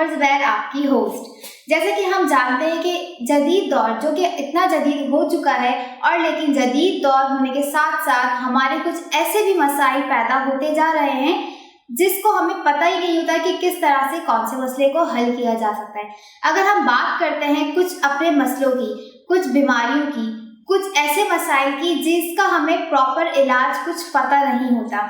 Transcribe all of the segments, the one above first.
Viewers, मैं आपकी host. जैसे कि हम जानते हैं कि जदीद दौर जो कि इतना जदीद हो चुका है, और लेकिन जदीद दौर होने के साथ साथ हमारे कुछ ऐसे भी मसाइल पैदा होते जा रहे हैं जिसको हमें पता ही नहीं होता कि किस तरह से कौन से मसले को हल किया जा सकता है। अगर हम बात करते हैं कुछ अपने मसलों की, कुछ बीमारियों की, कुछ ऐसे मसाइल की जिसका हमें प्रॉपर इलाज कुछ पता नहीं होता,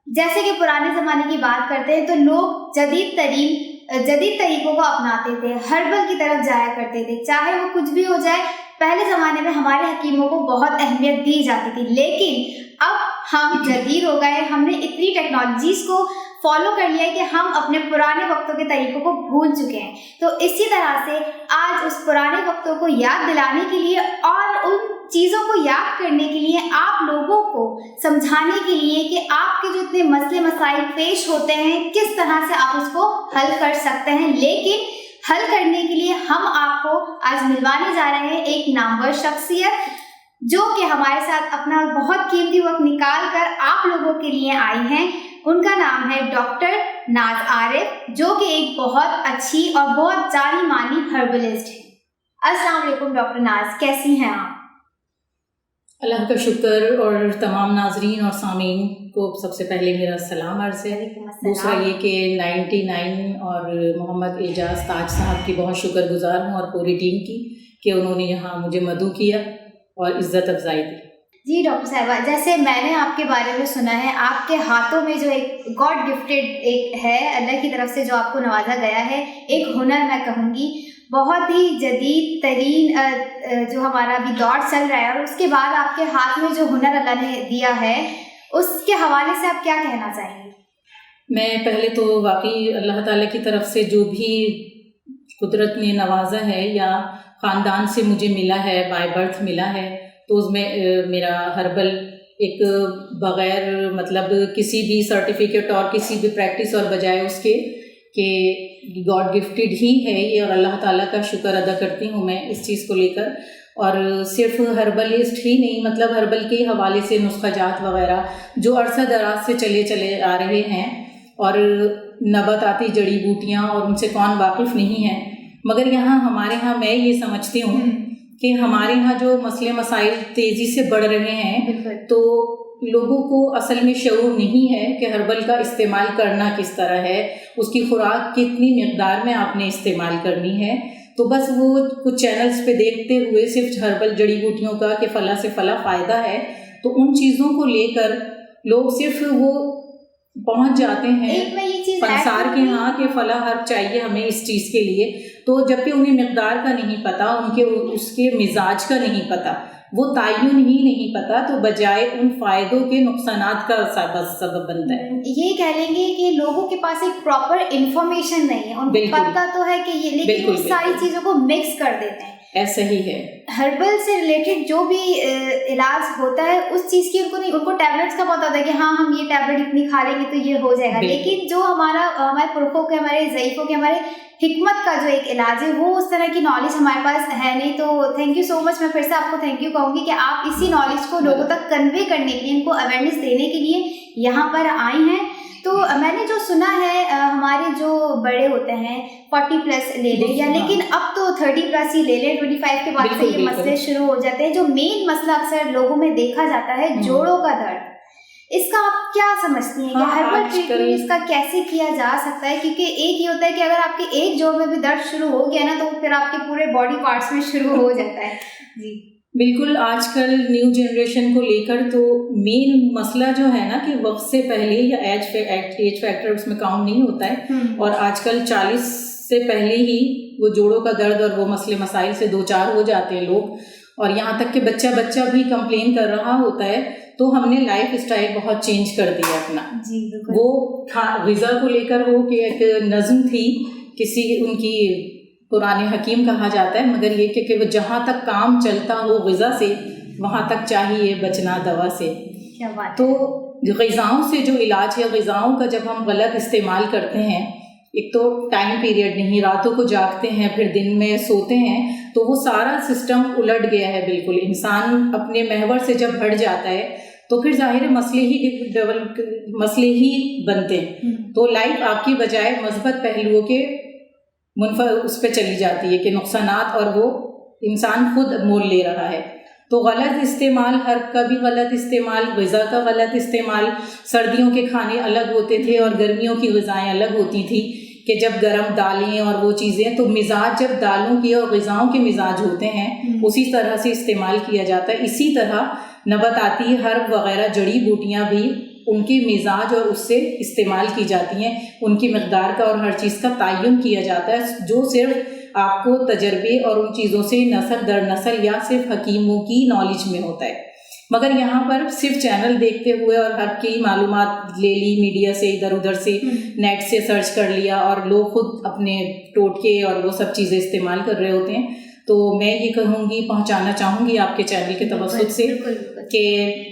जैसे कि पुराने ज़माने की बात करते हैं तो लोग जदीद तरीकों को अपनाते थे, हर्बल की तरफ जाया करते थे, चाहे वो कुछ भी हो जाए। पहले ज़माने में हमारे हकीमों को बहुत अहमियत दी जाती थी, लेकिन अब हम जदीद हो गए, हमने इतनी टेक्नोलॉजीज़ को फॉलो कर लिया है कि हम अपने पुराने वक्तों के तरीकों को भूल चुके हैं। तो इसी तरह से आज उस पुराने वक्तों को याद दिलाने के लिए और उन चीज़ों को याद करने के लिए, आप लोगों को समझाने के लिए कि आपके जो इतने मसले मसाइल पेश होते हैं किस तरह से आप उसको हल कर सकते हैं, लेकिन हल करने के लिए हम आपको आज मिलवाने जा रहे हैं एक नामवर शख्सियत जो कि हमारे साथ अपना बहुत कीमती वक्त निकाल कर आप लोगों के लिए आई हैं। उनका नाम है डॉक्टर नाज आरिफ, जो कि एक बहुत अच्छी और बहुत जानी मानी हर्बलिस्ट है। अस्सलाम वालेकुम डॉक्टर नाज, कैसी हैं आप? अल्लाह का शुक्र, और तमाम नाजरीन और सामीन को सबसे पहले मेरा सलाम अर्ज़ है। दूसरा ये कि 99 और मोहम्मद एजाज ताज साहब की बहुत शुक्रगुजार हूँ और पूरी टीम की कि उन्होंने यहाँ मुझे मदऊ किया और इज़्ज़त अफजाई दी। जी डॉक्टर साहिबा, जैसे मैंने आपके बारे में सुना है, आपके हाथों में जो एक गॉड गिफ्टेड एक है, अल्लाह की तरफ से जो आपको नवाजा गया है एक हुनर, मैं कहूँगी बहुत ही जदीद तरीन जो हमारा अभी दौर चल रहा है, और उसके बाद आपके हाथ में जो हुनर अल्लाह ने दिया है उसके हवाले से आप क्या कहना चाहेंगे? मैं पहले तो वाकई अल्लाह ताला की तरफ से जो भी कुदरत ने नवाजा है या ख़ानदान से मुझे मिला है, बाय बर्थ मिला है, तो उसमें मेरा हर्बल एक बग़ैर मतलब किसी भी सर्टिफिकेट और किसी भी प्रैक्टिस और बजाय उसके कि गॉड गिफ्टेड ही है ये, और अल्लाह ताला का शुक्र अदा करती हूँ मैं इस चीज़ को लेकर। और सिर्फ हर्बलिस्ट ही नहीं, मतलब हर्बल के हवाले से नुस्ख़ाजात वग़ैरह जो अरसा दराज से चले आ रहे हैं, और नबाताती जड़ी बूटियाँ, और उनसे कौन वाकिफ़ नहीं है। मगर यहाँ हमारे यहाँ मैं ये समझती हूँ कि हमारे यहाँ जो मसले मसाइल तेज़ी से बढ़ रहे हैं, तो लोगों को असल में शऊर नहीं है कि हर्बल का इस्तेमाल करना किस तरह है, उसकी खुराक कितनी मिक़दार में आपने इस्तेमाल करनी है। तो बस वो कुछ चैनल्स पे देखते हुए सिर्फ हर्बल जड़ी बूटियों का कि फ़ला से फ़ला फ़ायदा है, तो उन चीज़ों को लेकर लोग सिर्फ वो पहुंच जाते हैं पंसार के यहाँ कि फ़ला हर्ब चाहिए हमें इस चीज़ के लिए, तो जबकि उन्हें मिक़दार का नहीं पता, उनके उसके मिजाज का नहीं पता, वो तायुन ही नहीं पता, तो बजाय उन फ़ायदों के नुकसानात का सबब बनता है। ये कह लेंगे कि लोगों के पास एक प्रॉपर इन्फॉर्मेशन नहीं है, उनको पता तो है कि ये, लेकिन वो सारी चीज़ों को मिक्स कर देते हैं। ऐसा ही है, हर्बल से रिलेटेड जो भी इलाज होता है उस चीज़ की उनको टैबलेट्स का पता होता है कि हाँ हम ये टैबलेट इतनी खा लेंगे तो ये हो जाएगा, लेकिन जो हमारे पुरखों के, हमारे ज़ईफ़ों के, हमारे हिकमत का जो एक इलाज है, वो उस तरह की नॉलेज हमारे पास है नहीं। तो थैंक यू सो मच, मैं फिर से आपको थैंक यू कहूँगी कि आप इसी नॉलेज को लोगों तक कन्वे करने के लिए, इनको अवेयरनेस देने के लिए यहाँ पर आई हैं। तो मैंने जो सुना है हमारे जो बड़े होते हैं 40+ ले लें, या लेकिन अब तो 30+ ही ले लें, 25 के बाद से ये मसले शुरू हो जाते हैं। जो मेन मसला अक्सर लोगों में देखा जाता है जोड़ों का दर्द, इसका आप क्या समझती हैं कि हर्बल ट्रीटमेंट इसका कैसे किया जा सकता है? क्योंकि एक ये होता है कि अगर आपके एक जोड़ में भी दर्द शुरू हो गया ना, तो फिर आपके पूरे बॉडी पार्ट्स में शुरू हो जाता है। जी बिल्कुल, आजकल न्यू जनरेशन को लेकर तो मेन मसला जो है ना कि वक्त से पहले या एज फैक्टर उसमें काउंट नहीं होता है, और आजकल 40 से पहले ही वो जोड़ों का दर्द और वो मसले मसाइल से दो चार हो जाते हैं लोग, और यहाँ तक कि बच्चा भी कंप्लेन कर रहा होता है। तो हमने लाइफ स्टाइल बहुत चेंज कर दिया अपना। वो ग़िज़ा को लेकर हो कि एक नज़म थी किसी उनकी पुराने हकीम कहा जाता है, मगर ये कि वो जहाँ तक काम चलता हो ग़िज़ा से, वहाँ तक चाहिए बचना दवा से। क्या बात। तो ग़िज़ाओं से जो इलाज है, ग़िज़ाओं का जब हम गलत इस्तेमाल करते हैं, एक तो टाइम पीरियड नहीं, रातों को जागते हैं फिर दिन में सोते हैं, तो वो सारा सिस्टम उलट गया है बिल्कुल। इंसान अपने महवर से जब हट जाता है तो फिर ज़ाहिर मसले ही बनते हैं। तो लाइफ आपकी बजाय मस्बत पहलुओं के उस पर चली जाती है कि नुकसानात, और वो इंसान खुद मोल ले रहा है। तो गलत इस्तेमाल, हर्ब का भी गलत इस्तेमाल, ग़िज़ा का गलत इस्तेमाल, सर्दियों के खाने अलग होते थे और गर्मियों की ग़िज़ाएँ अलग होती थी कि जब गरम दालें और वो चीज़ें, तो मिजाज जब दालों के और ग़िज़ाओं के मिजाज होते हैं उसी तरह से इस्तेमाल किया जाता है। इसी तरह नबाताती हर्ब वग़ैरह जड़ी बूटियाँ भी उनके मिजाज और उससे इस्तेमाल की जाती हैं, उनकी मकदार का और हर चीज़ का तयन किया जाता है, जो सिर्फ आपको तजर्बे और उन चीज़ों से नस्ल दर नस्ल या सिर्फ हकीमों की नॉलेज में होता है। मगर यहाँ पर सिर्फ चैनल देखते हुए और हर की मालूमात ले ली मीडिया से, इधर उधर से नेट से सर्च कर लिया, और लोग खुद अपने टोटके और वो सब चीज़ें इस्तेमाल कर रहे होते हैं। तो मैं ये कहूँगी, पहुँचाना चाहूँगी आपके चैनल के तवस्सुत से कि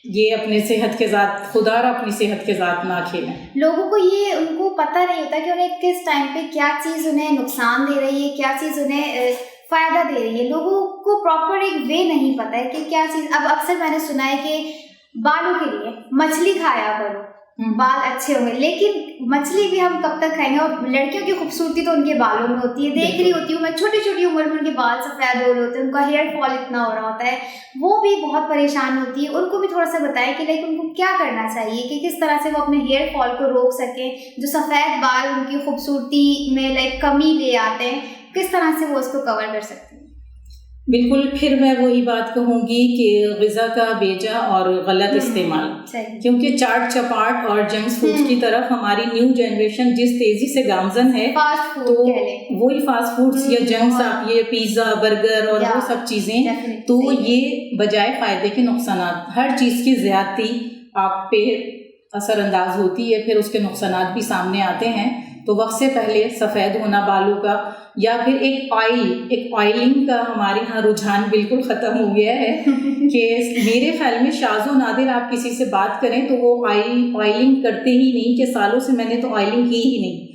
ये अपने सेहत के साथ, खुदा अपनी सेहत के साथ ना खेलें। लोगों को ये, उनको पता नहीं होता कि उन्हें किस टाइम पे क्या चीज़ उन्हें नुकसान दे रही है, क्या चीज़ उन्हें फ़ायदा दे रही है। लोगों को प्रॉपर एक वे नहीं पता है कि क्या चीज़। अब अक्सर मैंने सुना है कि बालों के लिए मछली खाया करो, बाल अच्छे होंगे, लेकिन मछली भी हम कब तक खाएंगे। और लड़कियों की खूबसूरती तो उनके बालों में होती है, देख रही होती हूँ मैं, छोटी छोटी उम्र में उनके बाल सफ़ेद हो रहे होते हैं, उनका हेयर फॉल इतना हो रहा होता है, वो भी बहुत परेशान होती है। उनको भी थोड़ा सा बताएं कि लाइक उनको क्या करना चाहिए, कि किस तरह से वो अपने हेयर फॉल को रोक सकें, जो सफ़ेद बाल उनकी खूबसूरती में लाइक कमी ले आते हैं, किस तरह से वो उसको कवर कर सकते हैं। बिल्कुल, फिर मैं वही बात कहूँगी कि ग़िज़ा का बेजा और गलत इस्तेमाल, क्योंकि चाट चपाट और जंक फूड की तरफ हमारी न्यू जनरेशन जिस तेज़ी से गामजन है, तो वही फास्ट फूड्स या जंक्स, आप ये पिज़्ज़ा बर्गर और वो सब चीज़ें, तो ये बजाय फ़ायदे के नुकसानात, हर चीज़ की ज़्यादती आप पे असरअंदाज होती है, फिर उसके नुकसानात भी सामने आते हैं। तो वक्त से पहले सफ़ेद होना बालों का, या फिर एक ऑयलिंग का हमारे यहाँ रुझान बिल्कुल ख़त्म हो गया है कि मेरे ख्याल में शाज़ो नादिर आप किसी से बात करें तो वो ऑयलिंग करते ही नहीं, कि सालों से मैंने तो ऑयलिंग की ही नहीं।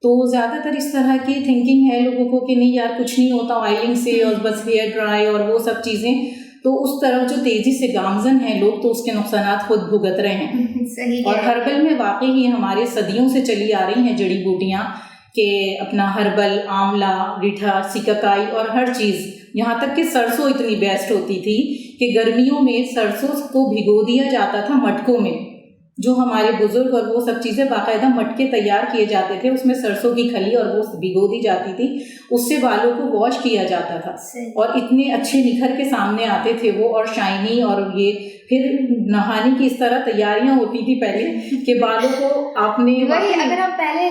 तो ज़्यादातर इस तरह की थिंकिंग है लोगों को कि नहीं यार कुछ नहीं होता ऑयलिंग से, और बस हेयर ड्राई और वो सब चीज़ें। तो उस तरफ जो तेज़ी से गामजन हैं लोग, तो उसके नुकसानात खुद भुगत रहे हैं। सही और हर्बल में वाकई ही हमारे सदियों से चली आ रही हैं जड़ी बूटियाँ, कि अपना हर्बल, आंवला, रीठा, सिकाकाई और हर चीज़, यहाँ तक कि सरसों इतनी बेस्ट होती थी कि गर्मियों में सरसों को भिगो दिया जाता था मटकों में, जो हमारे बुजुर्ग और वो सब चीज़ें बाकायदा मटके तैयार किए जाते थे, उसमें सरसों की खली और वो भिगो दी जाती थी, उससे बालों को वॉश किया जाता था और इतने अच्छे निखर के सामने आते थे वो, और शाइनी। और ये फिर नहाने की इस तरह तैयारियां होती थी पहले कि बालों को आपने वही, अगर हम पहले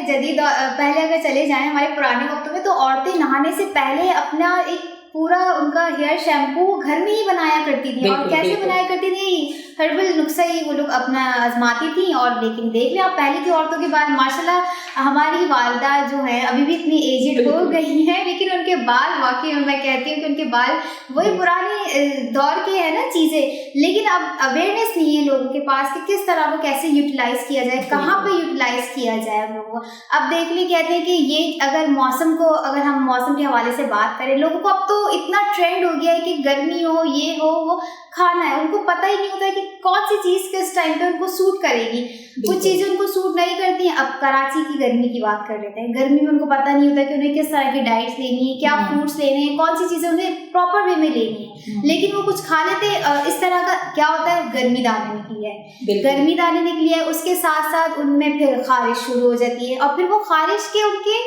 अगर चले जाएं हमारे पुराने वक्तों में, तो औरतें नहाने से पहले अपना एक पूरा उनका हेयर शैम्पू घर में ही बनाया करती थी। और कैसे बनाया करती थी, हर्बल नुस्खा ही वो लोग अपना आजमाती थी। और लेकिन देख लें आप, पहले की औरतों के बाद माशाल्लाह हमारी वालदा जो है अभी भी इतनी एजेड हो गई हैं, लेकिन उनके बाल, वाकई में मैं कहती हूँ कि उनके बाल वही पुराने दौर के है ना चीज़ें, लेकिन अब अवेयरनेस नहीं है लोगों के पास कि किस तरह वो कैसे यूटिलाइज किया जाए, कहाँ पे यूटिलाइज किया जाए उन लोगों को। अब देख ले, कहते हैं कि ये अगर मौसम को, अगर हम मौसम के हवाले से बात करें, लोगों को अब तो इतना ट्रेंड हो गया है कि गर्मी हो, ये हो, वो खाना है, उनको पता ही नहीं होता है कि कौन सी चीज़ किस टाइम पे उनको सूट करेगी। कुछ चीज़ें उनको सूट नहीं करती हैं। अब कराची की गर्मी की बात कर लेते हैं। गर्मी में उनको पता नहीं होता कि उन्हें किस तरह की डाइट्स लेनी है, क्या फ्रूट्स लेने हैं, कौन सी चीज़ें उन्हें प्रॉपर वे में लेनी है, लेकिन वो कुछ खा लेते। इस तरह का क्या होता है, गर्मी दाने निकली है, गर्मी दाने निकली है, उसके साथ साथ उनमें फिर खारिश शुरू हो जाती है, और फिर वो खारिश के उनके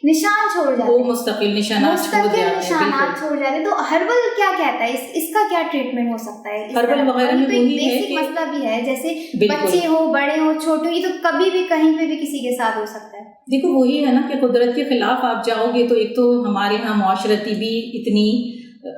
निशान छोड़ जाते हैं, वो मुस्तकिल निशानात छोड़ जाते हैं। तो हर्बल क्या कहता है, इसका क्या ट्रीटमेंट हो सकता है? हर्बल वगैरह में वही है कि मसला भी है, जैसे बच्चे हो, बड़े हो, छोटे, ये तो कभी भी कहीं पे भी किसी के साथ हो सकता है। देखो वही है ना कि कुदरत के खिलाफ आप जाओगे तो एक तो हमारे यहाँ माशरती भी इतनी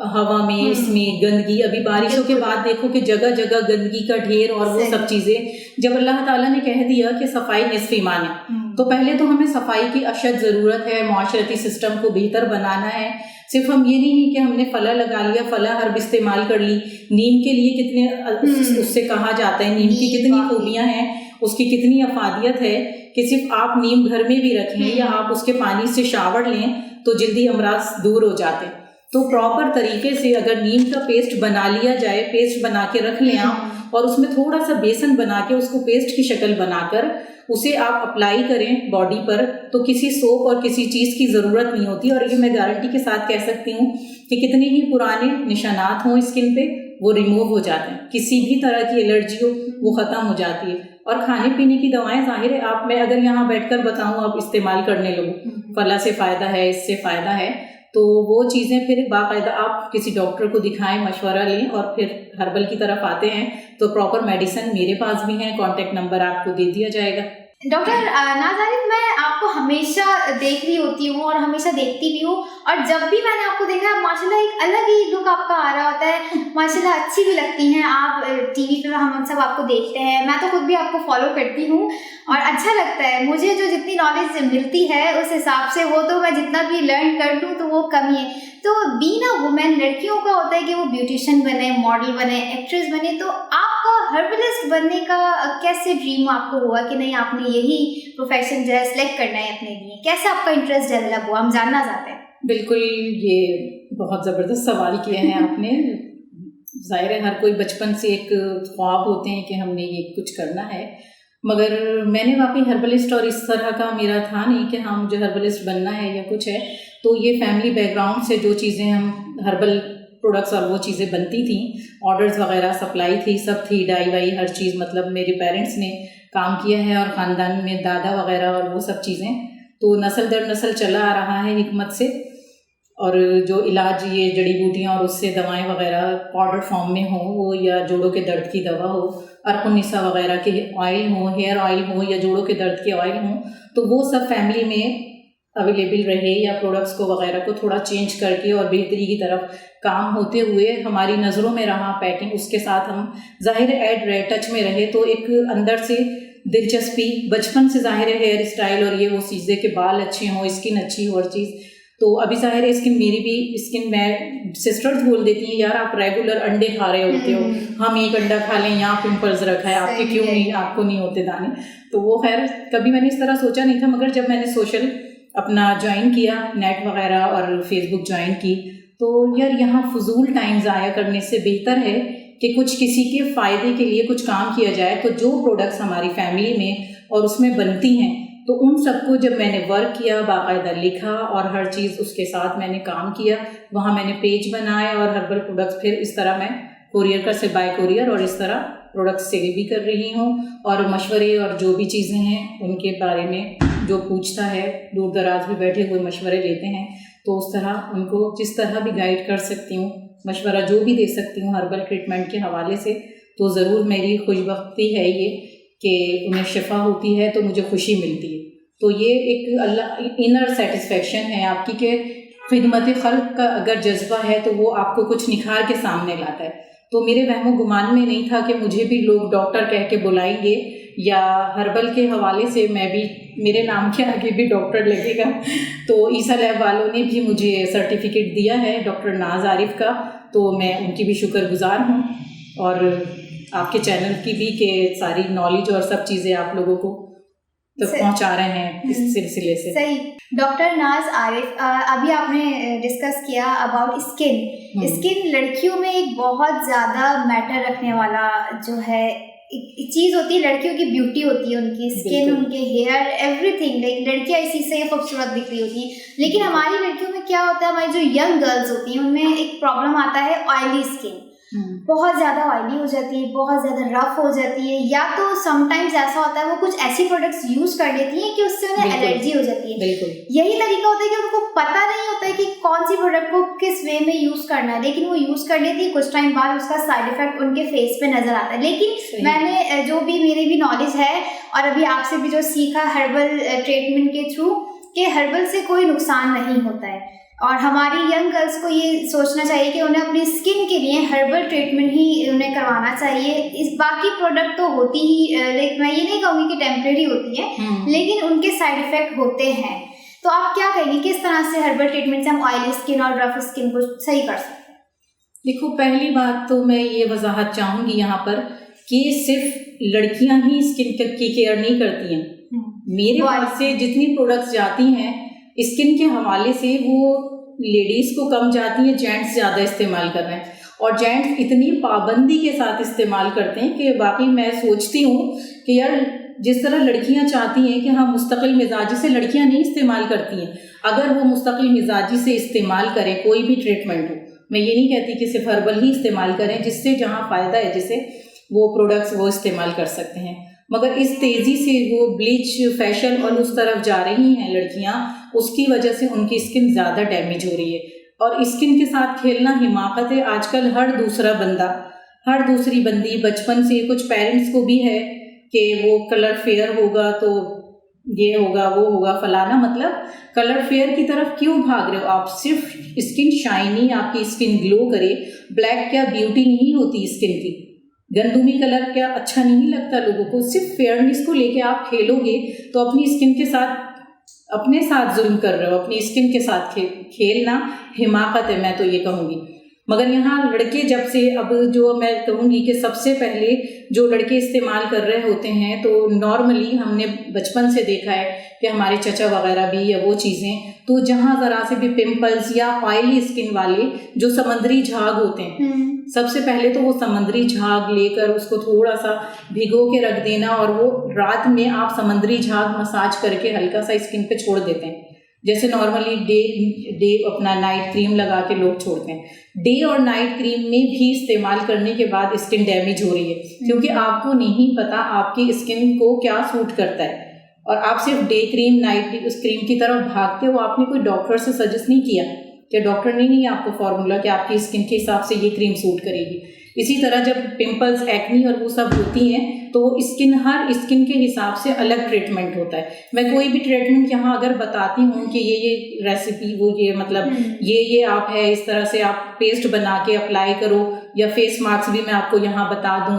हवा में, इसमें गंदगी, अभी बारिशों के बाद देखो कि जगह जगह गंदगी का ढेर और वो सब चीज़ें। जब अल्लाह ताला ने कह दिया कि सफाई निस्फ़ ईमान है, तो पहले तो हमें सफाई की अशद ज़रूरत है, माशरती सिस्टम को बेहतर बनाना है। सिर्फ हम ये नहीं कि हमने फला लगा लिया, फला हर्ब इस्तेमाल कर ली। नीम के लिए कितने उससे कहा जाता है, नीम की कितनी खूबियाँ हैं, उसकी कितनी अफादियत है कि सिर्फ आप नीम घर में भी रखें या आप उसके पानी से शावर लें तो जल्दी अमराज दूर हो जाते हैं। तो प्रॉपर तरीके से अगर नीम का पेस्ट बना लिया जाए, पेस्ट बना के रख लें आप, और उसमें थोड़ा सा बेसन बना के उसको पेस्ट की शक्ल बनाकर उसे आप अप्लाई करें बॉडी पर, तो किसी सोप और किसी चीज़ की ज़रूरत नहीं होती। और ये मैं गारंटी के साथ कह सकती हूँ कि कितने ही पुराने निशानात हों स्किन पे, वो रिमूव हो जाते हैं। किसी भी तरह की एलर्जी हो वो ख़त्म हो जाती है। और खाने पीने की दवाएं ज़ाहिर है आप, मैं अगर यहाँ बैठकर बताऊँ आप इस्तेमाल करने लगो, फला से फ़ायदा है, इससे फ़ायदा है, तो वो चीज़ें फिर बाकायदा आप किसी डॉक्टर को दिखाएं, मशवरा लें और फिर हर्बल की तरफ आते हैं तो प्रॉपर मेडिसिन मेरे पास भी है, कॉन्टैक्ट नंबर आपको दे दिया जाएगा। डॉक्टर नाज़ आरिफ, मैं आपको हमेशा देख रही होती हूँ और हमेशा देखती भी हूँ, और जब भी मैंने आपको देखा है माशाल्लाह एक अलग ही लुक आपका आ रहा होता है, माशाल्लाह अच्छी भी लगती हैं आप। टीवी पे हम सब आपको देखते हैं, मैं तो खुद भी आपको फॉलो करती हूँ और अच्छा लगता है मुझे। जो जितनी नॉलेज मिलती है उस हिसाब से वो तो मैं जितना भी लर्न कर लूँ तो वो कम ही है। तो बीइंग अ वुमेन, लड़कियों का होता है कि वो ब्यूटिशियन बने, मॉडल बने, एक्ट्रेस बने, तो आपका हर्बलिस्ट बनने का कैसे ड्रीम आपको हुआ कि नहीं आपने यही प्रोफेशन जो है सिलेक्ट करना है अपने लिए? कैसे आपका इंटरेस्ट डेवलप हुआ, हम जानना चाहते हैं। बिल्कुल, ये बहुत ज़बरदस्त सवाल किए हैं आपने। ज़ाहिर है हर कोई बचपन से एक ख्वाब होते हैं कि हमने ये कुछ करना है, मगर मैंने वाकई हर्बलिस्ट और इस तरह का मेरा था नहीं कि हाँ मुझे हर्बलिस्ट बनना है या कुछ है। तो ये फैमिली बैकग्राउंड से जो चीज़ें हम हर्बल प्रोडक्ट्स और वो चीज़ें बनती थी, ऑर्डर्स वगैरह सप्लाई थी, सब थी, डाई वाई हर चीज़, मतलब मेरे पेरेंट्स ने काम किया है और ख़ानदान में दादा वगैरह और वो सब चीज़ें, तो नस्ल दर नस्ल चला आ रहा है हिकमत से। और जो इलाज ये जड़ी बूटियाँ और उससे दवाएं वगैरह पाउडर फॉर्म में हो, वो या जोड़ों के दर्द की दवा हो, अरकुनिसा वगैरह के ऑयल हो, हेयर ऑयल हो या जोड़ों के दर्द के ऑयल हो, तो वो सब फैमिली में अवेलेबल रहे या प्रोडक्ट्स को वगैरह को थोड़ा चेंज करके और बेहतरी की तरफ काम होते हुए हमारी नज़रों में रहा पैकिंग, उसके साथ हम ज़ाहिर ऐड रहे, टच में रहे, तो एक अंदर से दिलचस्पी बचपन से ज़ाहिर है हेयर स्टाइल और ये वो चीज़ें के बाल अच्छे हों, स्किन अच्छी हो, हर चीज़। तो अभी ज़ाहिर है स्किन मेरी भी स्किन, मैं सिस्टर्स बोल देती हैं यार आप रेगुलर अंडे खा रहे होते हो, हम एक अंडा खा लें, यहाँ पिंपल्स रखा है आपके, क्यों नहीं, आपको नहीं होते दाने। तो वो खैर कभी मैंने इस तरह सोचा नहीं था, मगर जब मैंने सोशल अपना ज्वाइन किया, नेट वगैरह और फेसबुक ज्वाइन की, तो यार यहाँ फजूल टाइम ज़ाया करने से बेहतर है कि कुछ किसी के फ़ायदे के लिए कुछ काम किया जाए। तो जो प्रोडक्ट्स हमारी फैमिली में और उसमें बनती हैं, तो उन सबको जब मैंने वर्क किया, बाकायदा लिखा और हर चीज़ उसके साथ मैंने काम किया, वहाँ मैंने पेज बनाए और हर्बल प्रोडक्ट्स फिर इस तरह मैं कोरियर कर से बाय कोरियर और इस तरह प्रोडक्ट्स सेल भी कर रही हूँ। और मशवरे और जो भी चीज़ें हैं उनके बारे में जो पूछता है, दूर दराज भी बैठे हुए मशवरे लेते हैं, तो उस तरह उनको जिस तरह भी गाइड कर सकती हूँ, मशवरा जो भी दे सकती हूँ हर्बल ट्रीटमेंट के हवाले से, तो ज़रूर मेरी खुशबख्ती है ये कि उन्हें शिफा होती है तो मुझे खुशी मिलती है। तो ये एक अल्लाह इनर सेटिस्फेक्शन है आपकी कि खिदमत खल्क का अगर जज्बा है तो वो आपको कुछ निखार के सामने लाता है। तो मेरे वहमो गुमान में नहीं था कि मुझे भी लोग डॉक्टर कह के बुलाएंगे या हर्बल के हवाले से मैं भी, मेरे नाम के आगे भी डॉक्टर लगेगा। तो ईसा लैब वालों ने भी मुझे सर्टिफिकेट दिया है डॉक्टर नाज आरिफ का, तो मैं उनकी भी शुक्रगुजार हूँ और आपके चैनल की भी कि सारी नॉलेज और सब चीज़ें आप लोगों को तक पहुँचा रहे हैं इस सिलसिले से। सही। डॉक्टर नाज आरिफ, अभी आपने डिस्कस किया अबाउट स्किन। स्किन लड़कियों में एक बहुत ज़्यादा मैटर रखने वाला जो है एक चीज़ होती है, लड़कियों की ब्यूटी होती है, उनकी स्किन, उनके हेयर, एवरीथिंग। लाइक लड़कियां इसी से खूबसूरत दिख रही होती हैं, लेकिन हमारी लड़कियों में क्या होता है, हमारी जो यंग गर्ल्स होती हैं उनमें एक प्रॉब्लम आता है ऑयली स्किन। बहुत ज़्यादा ऑयली हो जाती है, बहुत ज़्यादा रफ हो जाती है, या तो समटाइम्स ऐसा होता है वो कुछ ऐसी प्रोडक्ट्स यूज़ कर लेती हैं कि उससे उन्हें एलर्जी हो जाती है। यही तरीका होता है कि उनको पता नहीं होता है कि कौन सी प्रोडक्ट को किस वे में यूज़ करना है, लेकिन वो यूज़ कर लेती है, कुछ टाइम बाद उसका साइड इफेक्ट उनके फेस पे नज़र आता है। लेकिन मैंने जो भी मेरी भी नॉलेज है और अभी आपसे भी जो सीखा हर्बल ट्रीटमेंट के थ्रू, कि हर्बल से कोई नुकसान नहीं होता है, और हमारी यंग गर्ल्स को ये सोचना चाहिए कि उन्हें अपनी स्किन के लिए हर्बल ट्रीटमेंट ही उन्हें करवाना चाहिए। इस बाकी प्रोडक्ट तो होती ही, लाइक मैं ये नहीं कहूँगी कि टेम्परेरी होती है, लेकिन उनके साइड इफेक्ट होते हैं। तो आप क्या कहेंगे, किस तरह से हर्बल ट्रीटमेंट से हम ऑयली स्किन और रफ स्किन को सही कर सकते हैं? देखो, पहली बात तो मैं ये वजाहत चाहूँगी यहाँ पर कि सिर्फ लड़कियाँ ही स्किन की केयर नहीं करती हैं। मेरे पास से जितनी प्रोडक्ट्स जाती हैं स्किन के हवाले से, वो लेडीज़ को कम जाती हैं, जेंट्स ज़्यादा इस्तेमाल कर रहे हैं। और जेंट्स इतनी पाबंदी के साथ इस्तेमाल करते हैं कि वाकई मैं सोचती हूँ कि यार जिस तरह लड़कियां चाहती हैं कि हाँ मुस्तकिल मिजाजी से, लड़कियां नहीं इस्तेमाल करती हैं। अगर वो मुस्तकिल मिजाजी से इस्तेमाल करें कोई भी ट्रीटमेंट हो, मैं ये नहीं कहती कि सिर्फ हर्बल ही इस्तेमाल करें, जिससे जहाँ फ़ायदा है जिसे वो प्रोडक्ट्स वो इस्तेमाल कर सकते हैं। मगर इस तेज़ी से वो ब्लीच फैशन और उस तरफ जा रही हैं लड़कियां, उसकी वजह से उनकी स्किन ज़्यादा डैमेज हो रही है। और स्किन के साथ खेलना हिमाकत है। आजकल हर दूसरा बंदा, हर दूसरी बंदी बचपन से, कुछ पेरेंट्स को भी है कि वो कलर फेयर होगा तो ये होगा वो होगा फलाना, मतलब कलर फेयर की तरफ क्यों भाग रहे हो आप? सिर्फ स्किन शाइनी, आपकी स्किन ग्लो करे। ब्लैक क्या ब्यूटी नहीं होती स्किन की? गंदुमी कलर क्या अच्छा नहीं लगता लोगों को? सिर्फ फेयरनेस को लेके आप खेलोगे तो अपनी स्किन के साथ, अपने साथ जुल्म कर रहे हो। अपनी स्किन के साथ खेलना हिमाकत है, मैं तो ये कहूँगी। मगर यहाँ लड़के जब से, अब जो मैं कहूँगी कि सबसे पहले जो लड़के इस्तेमाल कर रहे होते हैं, तो नॉर्मली हमने बचपन से देखा है कि हमारे चचा वगैरह भी, या वो चीज़ें, तो जहाँ ज़रा से भी पिंपल्स या ऑयली स्किन वाले जो समंदरी झाग होते हैं, सबसे पहले तो वो समंदरी झाग लेकर उसको थोड़ा सा भिगो के रख देना, और वो रात में आप समंदरी झाग मसाज करके हल्का सा स्किन पे छोड़ देते हैं। जैसे नॉर्मली डे अपना नाइट क्रीम लगा के लोग छोड़ते हैं। डे और नाइट क्रीम में भी इस्तेमाल करने के बाद स्किन डैमेज हो रही है, क्योंकि आपको नहीं पता आपकी स्किन को क्या सूट करता है, और आप सिर्फ डे क्रीम नाइट क्रीम की तरफ भागते हो। आपने कोई डॉक्टर से सजेस्ट नहीं किया कि डॉक्टर ने नहीं आपको फॉर्मूला कि आपकी स्किन के हिसाब से ये क्रीम सूट करेगी। इसी तरह जब पिंपल्स, एक्नी और वो सब होती हैं, तो स्किन, हर स्किन के हिसाब से अलग ट्रीटमेंट होता है। मैं कोई भी ट्रीटमेंट यहाँ अगर बताती हूँ कि ये रेसिपी, वो ये मतलब ये आप है, इस तरह से आप पेस्ट बना के अप्लाई करो, या फेस मास्क भी मैं आपको यहाँ बता दूँ,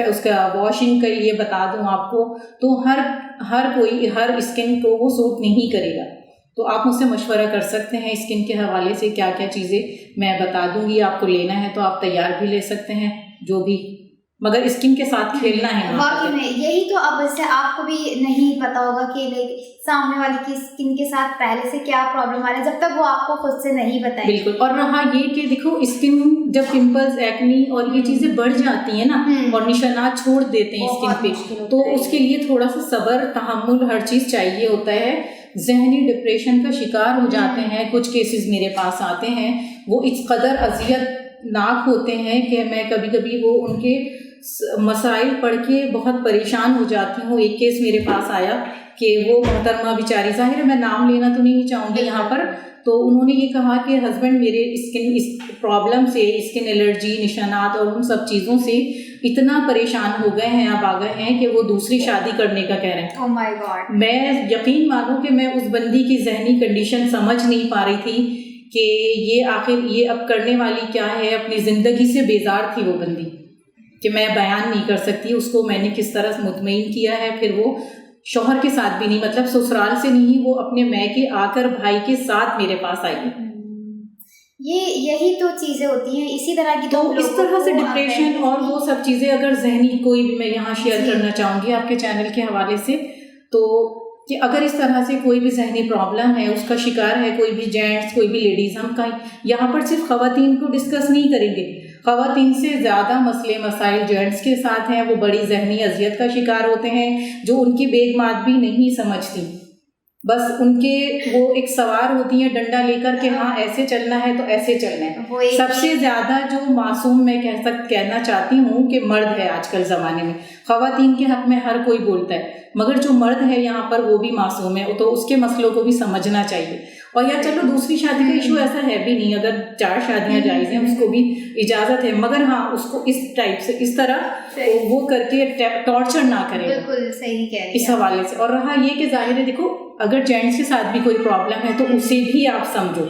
उसका वॉशिंग के लिए बता दूँ आपको, तो हर स्किन को वो सूट नहीं करेगा। तो आप मुझसे मशवरा कर सकते हैं स्किन के हवाले से, क्या क्या चीज़ें मैं बता दूंगी। आपको लेना है तो आप तैयार भी ले सकते हैं, जो भी, मगर स्किन के साथ खेलना है। वाकई में यही तो, अब इससे आपको भी नहीं पता होगा कि लाइक सामने वाले की स्किन के साथ पहले से क्या प्रॉब्लम आ रहा है, जब तक वो आपको खुद से नहीं बताए। बिल्कुल। और रहा ये कि देखो, स्किन जब पिंपल्स, एक्नी और ये चीज़ें बढ़ जाती हैं ना, और निशानात छोड़ देते हैं स्किन पे, तो उसके लिए थोड़ा सा सब्र, तहम्मुल, हर चीज़ चाहिए होता है। जहनी डिप्रेशन का शिकार हो जाते हैं, कुछ केसेस मेरे पास आते हैं, वो इस कदर अजियतनाक होते हैं कि मैं कभी कभी वो उनके मसाइल पढ़ के बहुत परेशान हो जाती हूँ। एक केस मेरे पास आया कि वो मोहतरमा बेचारी, जाहिर है मैं नाम लेना तो नहीं चाहूँगी यहाँ पर, तो उन्होंने ये कहा कि हस्बैंड मेरे स्किन इस प्रॉब्लम से, स्किन एलर्जी, निशानात और उन सब चीज़ों से इतना परेशान हो गए हैं, अब आ गए हैं कि वो दूसरी शादी करने का कह रहे हैं। Oh my God. मैं यकीन मानूं कि मैं उस बंदी की जहनी कंडीशन समझ नहीं पा रही थी कि ये आखिर ये अब करने वाली क्या है। अपनी ज़िंदगी से बेजार थी वो बंदी, कि मैं बयान नहीं कर सकती। उसको मैंने किस तरह मुतमईन किया है, फिर वो शौहर के साथ भी नहीं, मतलब ससुराल से नहीं, वो अपने मैके आकर भाई के साथ मेरे पास आई। यही तो चीज़ें होती हैं, इसी तरह की। तो इस तरह से डिप्रेशन और वो सब चीज़ें, अगर जहनी कोई भी, मैं यहाँ शेयर करना चाहूँगी आपके चैनल के हवाले से, तो कि अगर इस तरह से कोई भी जहनी प्रॉब्लम है, उसका शिकार है कोई भी जेंट्स, कोई भी लेडीज़, हम कहीं यहाँ पर सिर्फ ख़वातीन को डिस्कस नहीं करेंगे। ख़वातीन से ज़्यादा मसले मसाइल जेंट्स के साथ हैं। वो बड़ी जहनी अजियत का शिकार होते हैं, जो उनकी बेगमात भी नहीं समझती। बस उनके वो एक सवार होती हैं डंडा लेकर के, हाँ ऐसे चलना है तो ऐसे चलना है। सबसे ज़्यादा जो मासूम मैं कहना चाहती हूँ कि मर्द है आजकल ज़माने में। ख़वातीन के हक़ में हर कोई बोलता है, मगर जो मर्द है यहाँ पर वो भी मासूम है, तो उसके मसलों को भी समझना चाहिए। और या चलो दूसरी शादी का इशू ऐसा है भी नहीं, अगर 4 शादियाँ जायज़ हैं उसको भी इजाज़त है, मगर हाँ उसको इस टाइप से, इस तरह वो करके टॉर्चर ना करें। बिल्कुल सही कह रही हैं इस हवाले से। और रहा ये कि जाहिर है देखो, अगर जेंट्स के साथ भी कोई प्रॉब्लम है तो उसे भी आप समझो,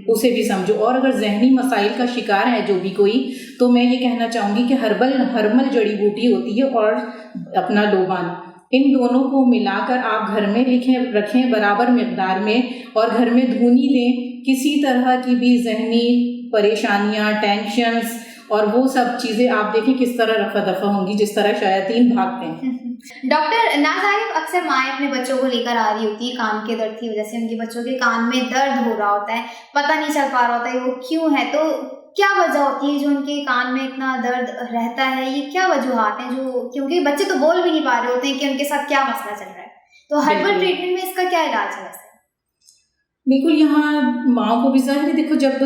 उसे भी समझो। और अगर जहनी मसाइल का शिकार है जो भी कोई, तो मैं ये कहना चाहूँगी कि हर्बल जड़ी बूटी होती है और अपना लोबान, इन दोनों को मिलाकर आप घर में रखें बराबर मिकदार में, और घर में धुनी दें। किसी तरह की भी जहनी परेशानियाँ, टेंशन्स और वो सब चीज़ें आप देखें किस तरह रफा दफा होंगी, जिस तरह शयातीन भागते हैं। डॉक्टर नाज़ारिफ, अक्सर माएँ अपने बच्चों को लेकर आ रही होती है कान के दर्द की वजह से, उनके बच्चों के कान में दर्द हो रहा होता है, पता नहीं चल पा रहा होता है वो क्यों है, तो क्या वजह होती है जो उनके कान में इतना दर्द रहता है, ये क्या वजूहात हैं जो, क्योंकि बच्चे तो बोल भी नहीं पा रहे होते हैं कि उनके साथ क्या मसला चल रहा है, तो हर्बल ट्रीटमेंट में इसका क्या इलाज है वैसे? बिल्कुल, यहाँ माँ को भी जाहिर है, देखो जब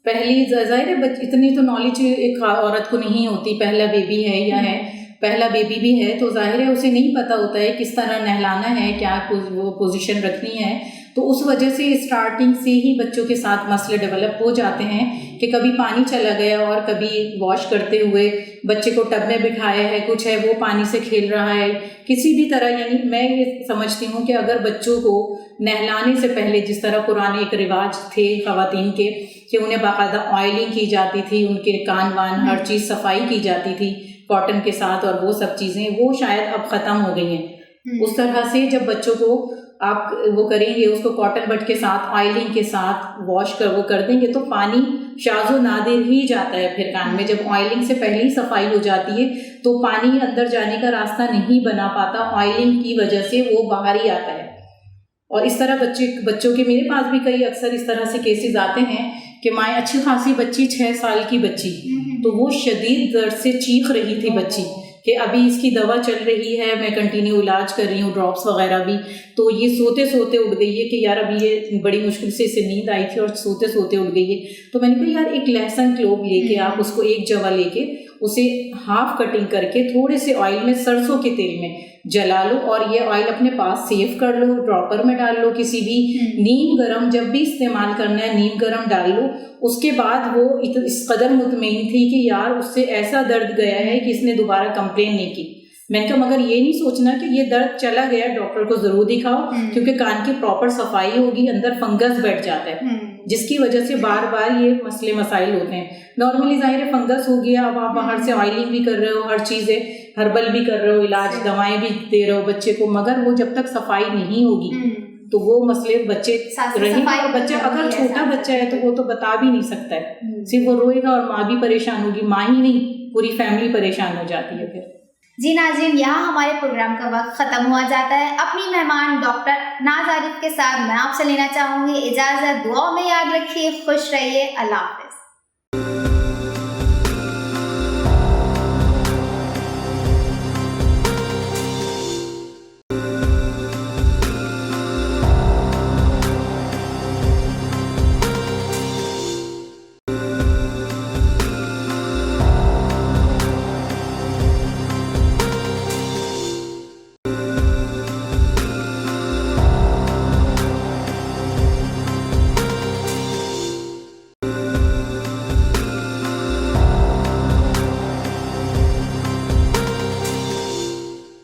पहली जाहिर है इतनी तो नॉलेज एक औरत को नहीं होती, पहला बेबी है या है, पहला बेबी भी है, तो जाहिर है उसे नहीं पता होता है किस तरह नहलाना है, क्या वो पोजीशन रखनी है। तो उस वजह से स्टार्टिंग से ही बच्चों के साथ मसले डेवलप हो जाते हैं कि कभी पानी चला गया और कभी वॉश करते हुए बच्चे को टब में बिठाया है, कुछ है वो पानी से खेल रहा है किसी भी तरह। यानी मैं ये समझती हूँ कि अगर बच्चों को नहलाने से पहले, जिस तरह पुराने एक रिवाज थे ख़वातीन के कि उन्हें बाकायदा ऑयलिंग की जाती थी, उनके कान वान हर चीज़ सफाई की जाती थी कॉटन के साथ, और वो सब चीज़ें वो शायद अब ख़त्म हो गई हैं। उस तरह से जब बच्चों को आप वो करेंगे, उसको कॉटन बड के साथ ऑयलिंग के साथ वॉश कर देंगे तो पानी शाज़ो नादिर ही जाता है फिर कान में। जब ऑयलिंग से पहले ही सफाई हो जाती है तो पानी अंदर जाने का रास्ता नहीं बना पाता, ऑयलिंग की वजह से वो बाहर ही आता है। और इस तरह बच्चों के, मेरे पास भी कई अक्सर इस तरह से केसेस आते हैं कि माँ अच्छी खासी बच्ची, 6 साल की बच्ची, तो वो शदीद दर्द से चीख रही थी बच्ची कि अभी इसकी दवा चल रही है, मैं कंटिन्यू इलाज कर रही हूँ, ड्रॉप्स वगैरह भी, तो ये सोते सोते उठ गई है कि यार अभी ये बड़ी मुश्किल से इसे नींद आई थी और सोते सोते उठ गई है। तो मैंने कहा यार एक लहसुन क्लोव लेके आप उसको एक जवा लेके उसे हाफ कटिंग करके थोड़े से ऑयल में, सरसों के तेल में जला लो और ये ऑयल अपने पास सेव कर लो, ड्रॉपर में डाल लो किसी भी। नीम गरम जब भी इस्तेमाल करना है नीम गरम डाल लो। उसके बाद वो इस कदर मुतमईन थी कि यार उससे ऐसा दर्द गया है कि इसने दोबारा कंप्लेन नहीं की। मैंने कहा मगर ये नहीं सोचना कि ये दर्द चला गया, डॉक्टर को जरूर दिखाओ, क्योंकि कान की प्रॉपर सफाई होगी, अंदर फंगस बैठ जाता है जिसकी वजह से बार बार ये मसले मसाइल होते हैं। नॉर्मली जाहिर है फंगस हो गया, अब आप बाहर से ऑयलिंग भी कर रहे हो, हर चीज़ें हर्बल भी कर रहे हो, इलाज दवाएं भी दे रहे हो बच्चे को, मगर वो जब तक सफाई नहीं होगी तो वो मसले बच्चे रहेंगे। और बच्चा अगर छोटा बच्चा है तो वो तो बता भी नहीं सकता है, सिर्फ वो रोएगा और माँ भी परेशान होगी, माँ ही नहीं पूरी फैमिली परेशान हो जाती है फिर। जी नाज़रीन, यहाँ हमारे प्रोग्राम का वक्त ख़त्म हुआ जाता है। अपनी मेहमान डॉक्टर नाज आरिफ के साथ मैं आपसे लेना चाहूँगी इजाज़त। दुआ में याद रखिए, खुश रहिए, अल्लाह हाफ़िज़।